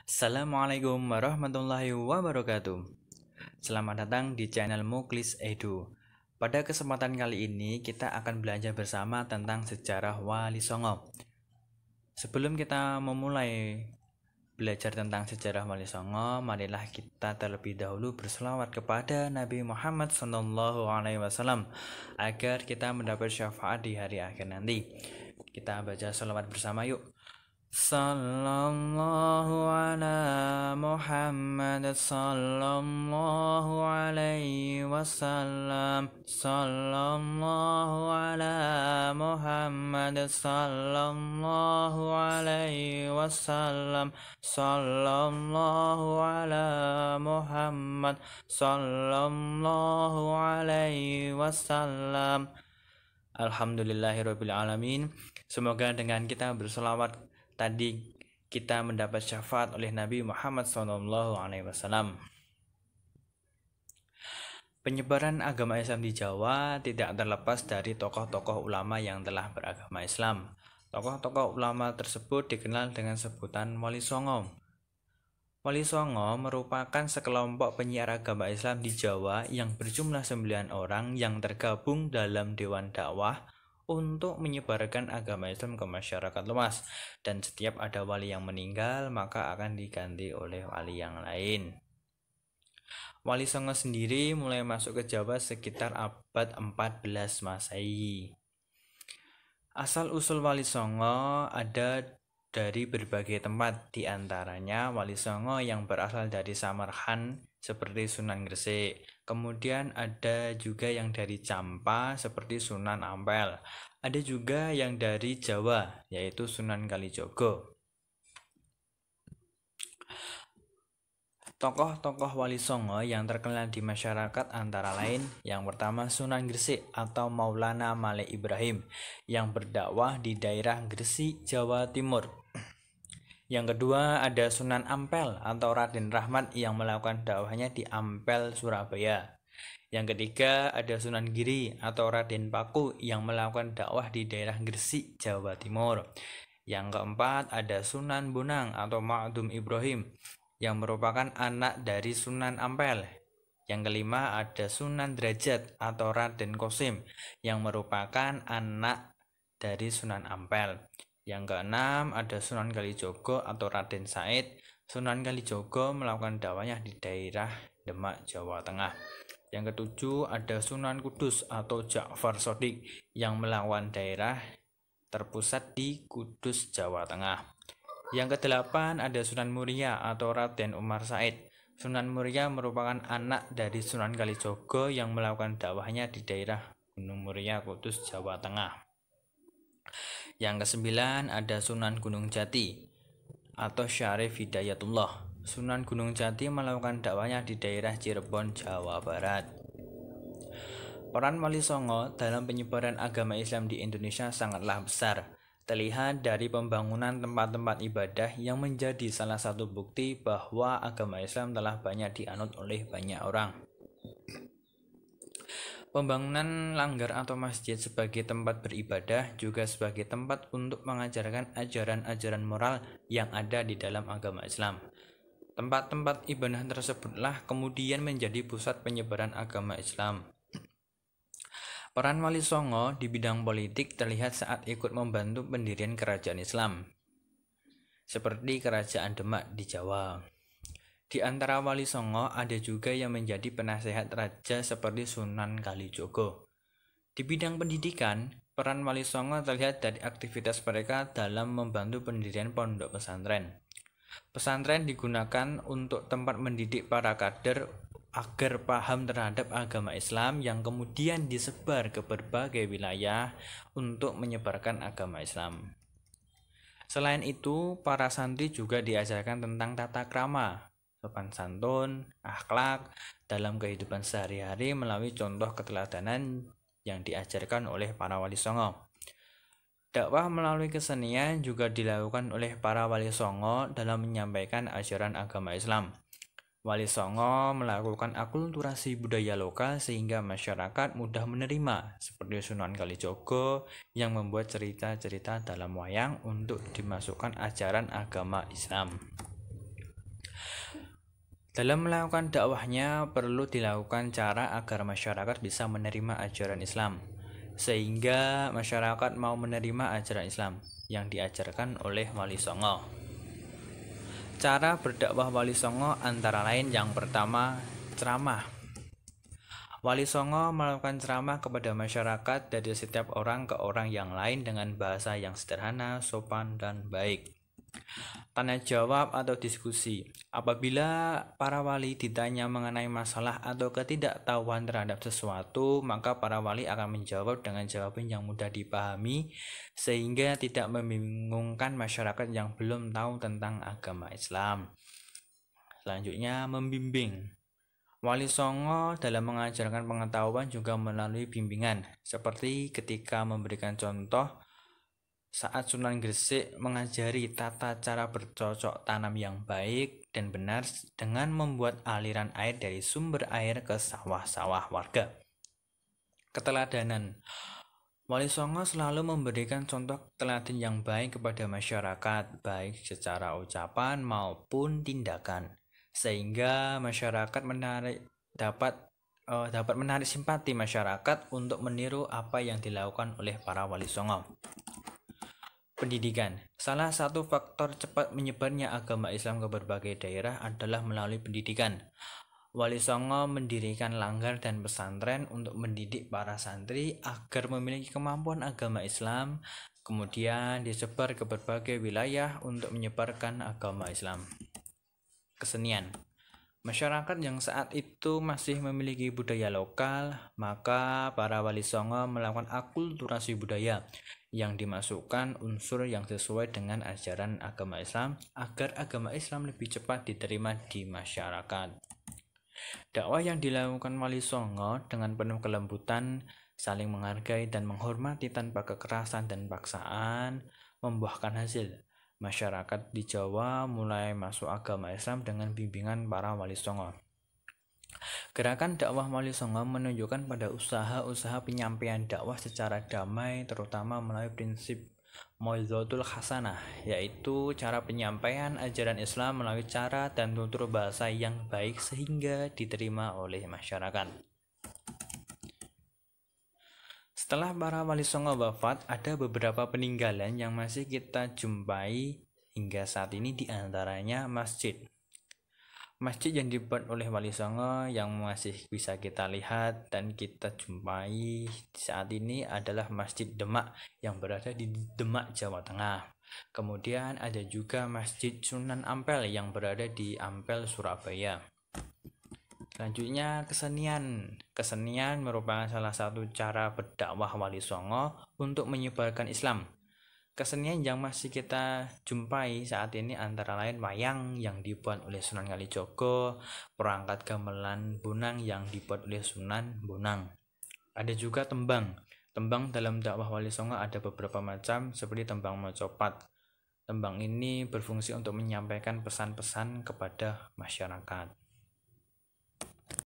Assalamualaikum warahmatullahi wabarakatuh. Selamat datang di channel Muklis Edu. Pada kesempatan kali ini kita akan belajar bersama tentang sejarah Wali Songo. Sebelum kita memulai belajar tentang sejarah Wali Songo, marilah kita terlebih dahulu berselawat kepada Nabi Muhammad SAW agar kita mendapat syafaat di hari akhir nanti. Kita baca selawat bersama yuk. Sallallahu ala Muhammad sallallahu alaihi wasallam. Sallallahu ala Muhammad sallallahu alaihi wasallam. Sallallahu ala Muhammad sallallahu alaihi wasallam. Alhamdulillahirabbil alamin. Semoga dengan kita berselawat tadi kita mendapat syafaat oleh Nabi Muhammad SAW. Penyebaran agama Islam di Jawa tidak terlepas dari tokoh-tokoh ulama yang telah beragama Islam. Tokoh-tokoh ulama tersebut dikenal dengan sebutan Wali Songo. Wali Songo merupakan sekelompok penyiar agama Islam di Jawa yang berjumlah 9 orang yang tergabung dalam Dewan Dakwah untuk menyebarkan agama Islam ke masyarakat luas, dan setiap ada wali yang meninggal maka akan diganti oleh wali yang lain. Wali Songo sendiri mulai masuk ke Jawa sekitar abad 14 Masehi. Asal-usul Wali Songo ada dari berbagai tempat, di antaranya Wali Songo yang berasal dari Samarkand seperti Sunan Gresik. Kemudian ada juga yang dari Campa seperti Sunan Ampel. Ada juga yang dari Jawa yaitu Sunan Kalijogo. Tokoh-tokoh Wali Songo yang terkenal di masyarakat antara lain yang pertama Sunan Gresik atau Maulana Malik Ibrahim yang berdakwah di daerah Gresik, Jawa Timur. Yang kedua ada Sunan Ampel atau Raden Rahmat yang melakukan dakwahnya di Ampel, Surabaya. Yang ketiga ada Sunan Giri atau Raden Paku yang melakukan dakwah di daerah Gresik, Jawa Timur. Yang keempat ada Sunan Bonang atau Ma'dum Ibrahim yang merupakan anak dari Sunan Ampel. Yang kelima ada Sunan Derajat atau Raden Kosim yang merupakan anak dari Sunan Ampel. Yang keenam ada Sunan Kalijogo atau Raden Said. Sunan Kalijogo melakukan dakwahnya di daerah Demak, Jawa Tengah. Yang ketujuh ada Sunan Kudus atau Ja'far Shodiq yang melawan daerah terpusat di Kudus, Jawa Tengah. Yang kedelapan ada Sunan Muria atau Raden Umar Said. Sunan Muria merupakan anak dari Sunan Kalijogo yang melakukan dakwahnya di daerah Gunung Muria, Kudus, Jawa Tengah. Yang kesembilan ada Sunan Gunung Jati atau Syarif Hidayatullah. Sunan Gunung Jati melakukan dakwahnya di daerah Cirebon, Jawa Barat. Peran Wali Songo dalam penyebaran agama Islam di Indonesia sangatlah besar. Terlihat dari pembangunan tempat-tempat ibadah yang menjadi salah satu bukti bahwa agama Islam telah banyak dianut oleh banyak orang. Pembangunan langgar atau masjid sebagai tempat beribadah juga sebagai tempat untuk mengajarkan ajaran-ajaran moral yang ada di dalam agama Islam. Tempat-tempat ibadah tersebutlah kemudian menjadi pusat penyebaran agama Islam. Peran Wali Songo di bidang politik terlihat saat ikut membantu pendirian kerajaan Islam, seperti Kerajaan Demak di Jawa. Di antara Wali Songo ada juga yang menjadi penasehat raja seperti Sunan Kalijogo. Di bidang pendidikan, peran Wali Songo terlihat dari aktivitas mereka dalam membantu pendirian pondok pesantren. Pesantren digunakan untuk tempat mendidik para kader agar paham terhadap agama Islam yang kemudian disebar ke berbagai wilayah untuk menyebarkan agama Islam. Selain itu, para santri juga diajarkan tentang tata krama, sopan santun, akhlak dalam kehidupan sehari-hari melalui contoh keteladanan yang diajarkan oleh para Wali Songo. Dakwah melalui kesenian juga dilakukan oleh para Wali Songo dalam menyampaikan ajaran agama Islam. Wali Songo melakukan akulturasi budaya lokal sehingga masyarakat mudah menerima, seperti Sunan Kalijogo yang membuat cerita-cerita dalam wayang untuk dimasukkan ajaran agama Islam. Dalam melakukan dakwahnya perlu dilakukan cara agar masyarakat bisa menerima ajaran Islam, sehingga masyarakat mau menerima ajaran Islam yang diajarkan oleh Wali Songo. Cara berdakwah Wali Songo antara lain yang pertama, ceramah. Wali Songo melakukan ceramah kepada masyarakat dari setiap orang ke orang yang lain dengan bahasa yang sederhana, sopan, dan baik. Tanya jawab atau diskusi. Apabila para wali ditanya mengenai masalah atau ketidaktahuan terhadap sesuatu, maka para wali akan menjawab dengan jawaban yang mudah dipahami sehingga tidak membingungkan masyarakat yang belum tahu tentang agama Islam. Selanjutnya, membimbing. Wali Songo dalam mengajarkan pengetahuan juga melalui bimbingan, seperti ketika memberikan contoh saat Sunan Gresik mengajari tata cara bercocok tanam yang baik dan benar dengan membuat aliran air dari sumber air ke sawah-sawah warga. Keteladanan. Wali Songo selalu memberikan contoh teladan yang baik kepada masyarakat, baik secara ucapan maupun tindakan, sehingga masyarakat dapat menarik simpati masyarakat untuk meniru apa yang dilakukan oleh para Wali Songo. Pendidikan. Salah satu faktor cepat menyebarnya agama Islam ke berbagai daerah adalah melalui pendidikan. Wali Songo mendirikan langgar dan pesantren untuk mendidik para santri agar memiliki kemampuan agama Islam, kemudian disebar ke berbagai wilayah untuk menyebarkan agama Islam. Kesenian. Masyarakat yang saat itu masih memiliki budaya lokal, maka para Wali Songo melakukan akulturasi budaya yang dimasukkan unsur yang sesuai dengan ajaran agama Islam agar agama Islam lebih cepat diterima di masyarakat. Dakwah yang dilakukan Wali Songo dengan penuh kelembutan, saling menghargai dan menghormati tanpa kekerasan dan paksaan membuahkan hasil. Masyarakat di Jawa mulai masuk agama Islam dengan bimbingan para Wali Songo. Gerakan dakwah Wali Songo menunjukkan pada usaha-usaha penyampaian dakwah secara damai, terutama melalui prinsip Mau'izatul Hasanah, yaitu cara penyampaian ajaran Islam melalui cara dan tutur bahasa yang baik sehingga diterima oleh masyarakat. Setelah para Wali Songo wafat, ada beberapa peninggalan yang masih kita jumpai hingga saat ini, diantaranya masjid. Masjid yang dibuat oleh Wali Songo yang masih bisa kita lihat dan kita jumpai saat ini adalah Masjid Demak yang berada di Demak, Jawa Tengah. Kemudian ada juga Masjid Sunan Ampel yang berada di Ampel, Surabaya. Selanjutnya, kesenian. Kesenian merupakan salah satu cara berdakwah Wali Songo untuk menyebarkan Islam. Kesenian yang masih kita jumpai saat ini antara lain wayang yang dibuat oleh Sunan Kalijogo, perangkat gamelan Bonang yang dibuat oleh Sunan Bonang. Ada juga tembang. Tembang dalam dakwah Wali Songo ada beberapa macam, seperti tembang mocopat. Tembang ini berfungsi untuk menyampaikan pesan-pesan kepada masyarakat.